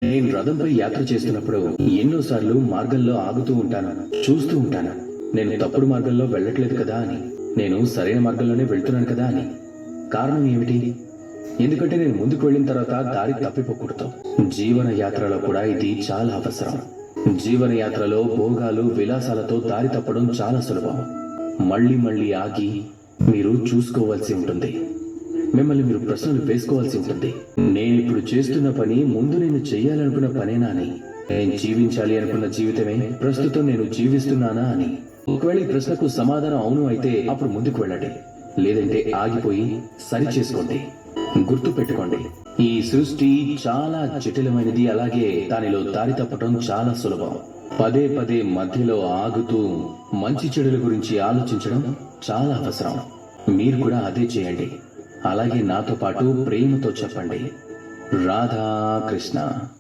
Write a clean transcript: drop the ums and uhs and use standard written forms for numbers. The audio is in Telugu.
నేను రథంపై యాత్ర చేస్తున్నప్పుడు ఎన్నోసార్లు మార్గంలో ఆగుతూ ఉంటాను, చూస్తూ ఉంటాను. నేను తప్పుడు మార్గంలో వెళ్ళట్లేదు కదా అని, నేను సరైన మార్గంలోనే వెళ్తున్నాను కదా అని. కారణం ఏమిటి? ఎందుకంటే నేను ముందుకు వెళ్ళిన తర్వాత దారి తప్పిపోకూడదు. జీవన యాత్రలో కూడా ఇది చాలా అవసరం. జీవన యాత్రలో భోగాలు విలాసాలతో దారి తప్పడం చాలా సులభం. మళ్ళీ మళ్ళీ ఆగి మీరు చూసుకోవాల్సి ఉంటుంది. మిమ్మల్ని మీరు ప్రశ్నలు వేసుకోవాల్సి ఉంటుంది. నేనిప్పుడు చేస్తున్న పని ముందు నేను చెయ్యాలనుకున్న పనేనా అని, నేను జీవించాలి అనుకున్న జీవితమే ప్రస్తుతం నేను జీవిస్తున్నానా అని. ఒకవేళ ఈ ప్రశ్నకు సమాధానం అవును అయితే అప్పుడు ముందుకు వెళ్ళండి, లేదంటే ఆగిపోయి సరి చేసుకోండి. గుర్తు పెట్టుకోండి, ఈ సృష్టి చాలా జటిలమైనది. అలాగే దానిలో దారి తప్పటం చాలా సులభం. పదే పదే మధ్యలో ఆగుతూ మంచి చెడుల గురించి ఆలోచించడం చాలా అవసరం. మీరు కూడా అదే చేయండి. అలాగే నాతో పాటు ప్రేమతో చెప్పండి, రాధా కృష్ణ.